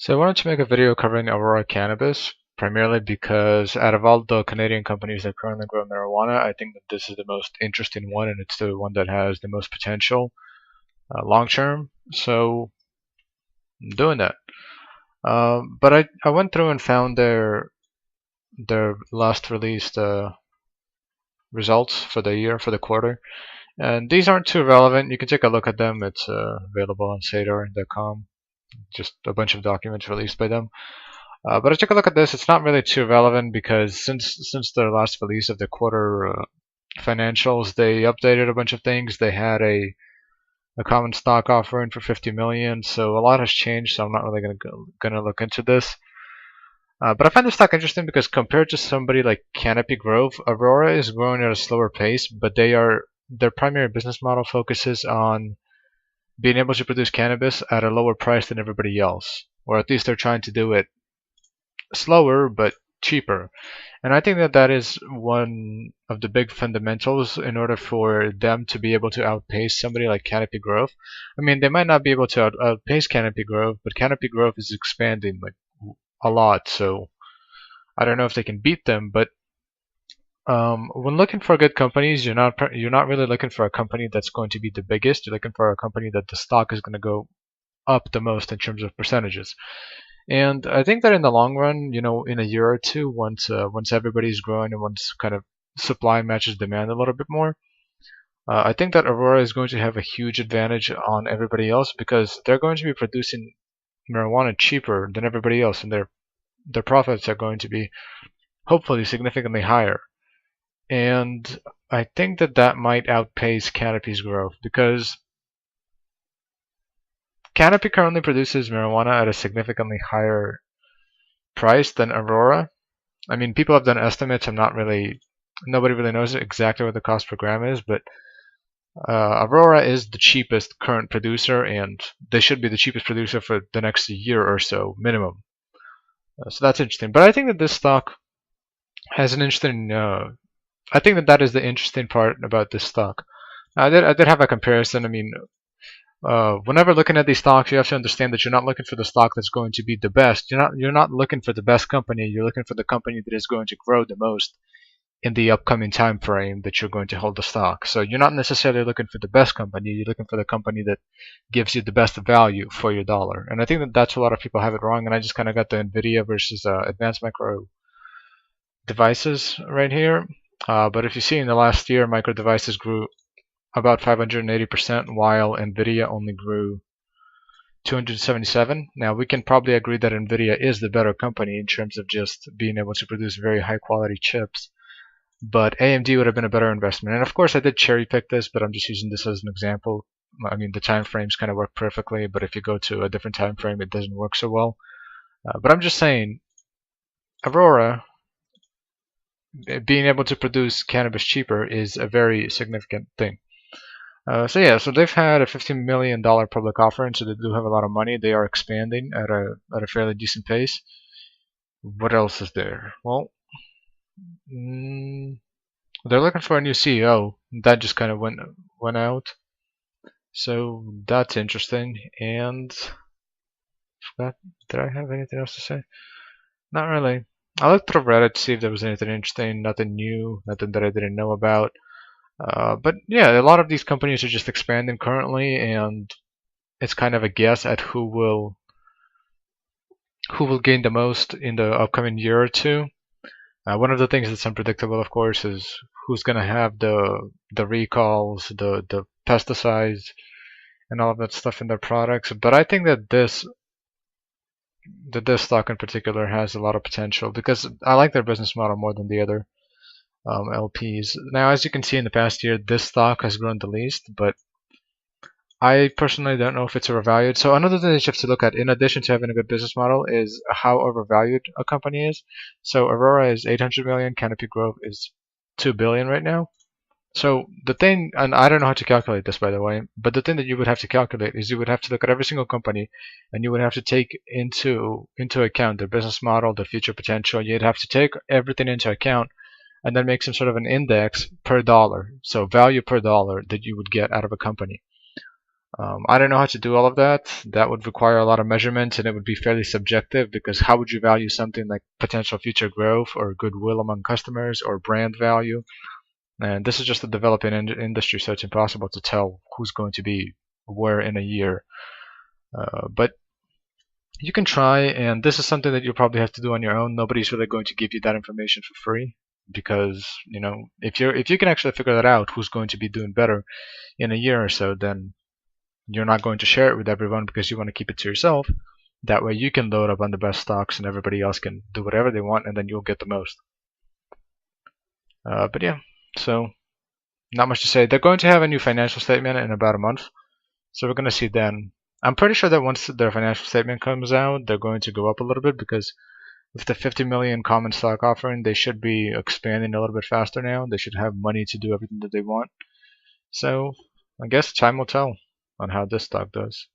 So I wanted to make a video covering Aurora Cannabis, primarily because out of all the Canadian companies that currently grow marijuana, I think that this is the most interesting one, and it's the one that has the most potential long term. So I'm doing that. But I went through and found their last released results for the year, for the quarter, and these aren't too relevant. You can take a look at them. It's available on sadar.com. Just a bunch of documents released by them. But I took a look at this. It's not really too relevant because since their last release of the quarter financials, they updated a bunch of things. They had a common stock offering for 50 million, so a lot has changed. So I'm not really gonna look into this. But I find this stock interesting because compared to somebody like Canopy Grove, Aurora is growing at a slower pace, but their primary business model focuses on being able to produce cannabis at a lower price than everybody else, or at least they're trying to do it slower but cheaper. And I think that that is one of the big fundamentals in order for them to be able to outpace somebody like Canopy Grove. I mean, they might not be able to outpace Canopy Grove, but Canopy Grove is expanding like a lot, so I don't know if they can beat them. But when looking for good companies, you're not really looking for a company that's going to be the biggest. You're looking for a company that the stock is going to go up the most in terms of percentages. And I think that in the long run, in a year or two, once everybody's growing and once kind of supply matches demand a little bit more, I think that Aurora is going to have a huge advantage on everybody else because they're going to be producing marijuana cheaper than everybody else, and their profits are going to be hopefully significantly higher. And I think that that might outpace Canopy's growth because Canopy currently produces marijuana at a significantly higher price than Aurora. I mean, people have done estimates. Nobody really knows exactly what the cost per gram is, but Aurora is the cheapest current producer, and they should be the cheapest producer for the next year or so, minimum. So that's interesting. But I think that this stock has an interesting. I think that that is the interesting part about this stock. I did have a comparison. I mean, whenever looking at these stocks, you have to understand that you're not looking for the stock that's going to be the best. You're not looking for the best company. You're looking for the company that is going to grow the most in the upcoming time frame that you're going to hold the stock. So you're not necessarily looking for the best company. You're looking for the company that gives you the best value for your dollar. And I think that that's a lot of people have it wrong. And I just kind of got the Nvidia versus Advanced Micro Devices right here. But if you see in the last year, Micro Devices grew about 580%, while Nvidia only grew 277. Now we can probably agree that Nvidia is the better company in terms of just being able to produce very high quality chips, but AMD would have been a better investment. And of course I did cherry pick this, but I'm just using this as an example. I mean, the time frames kind of work perfectly, but if you go to a different time frame, it doesn't work so well. But I'm just saying, Aurora being able to produce cannabis cheaper is a very significant thing. So yeah, so they've had a $15 million public offering, so they do have a lot of money. They are expanding at a fairly decent pace. What else is there? Well, they're looking for a new CEO. That just kind of went out. So that's interesting. And did I have anything else to say? Not really. I looked through Reddit to see if there was anything interesting, nothing new, nothing that I didn't know about. But yeah, a lot of these companies are just expanding currently, and it's kind of a guess at who will gain the most in the upcoming year or two. One of the things that's unpredictable, of course, is who's going to have the recalls, the pesticides, and all of that stuff in their products. But I think that this stock in particular has a lot of potential because I like their business model more than the other LPs. Now, as you can see in the past year, this stock has grown the least, but I personally don't know if it's overvalued. So another thing that you have to look at, in addition to having a good business model, is how overvalued a company is. So Aurora is 800 million, Canopy Grove is 2 billion right now. So the thing, and I don't know how to calculate this, by the way, but the thing that you would have to calculate is you would have to look at every single company, and you would have to take into account their business model, their future potential. You'd have to take everything into account and then make some sort of an index per dollar, so value per dollar that you would get out of a company. I don't know how to do all of that. That would require a lot of measurements, and it would be fairly subjective, because how would you value something like potential future growth or goodwill among customers or brand value? And this is just a developing industry, so it's impossible to tell who's going to be where in a year. But you can try, and this is something that you'll probably have to do on your own. Nobody's really going to give you that information for free, because if you can actually figure that out, who's going to be doing better in a year or so, then you're not going to share it with everyone because you want to keep it to yourself. That way you can load up on the best stocks and everybody else can do whatever they want, and then you'll get the most. But yeah, so not much to say. They're going to have a new financial statement in about a month, so we're going to see then. I'm pretty sure that once their financial statement comes out, they're going to go up a little bit, because with the 50 million common stock offering, they should be expanding a little bit faster now. They should have money to do everything that they want. So I guess time will tell on how this stock does.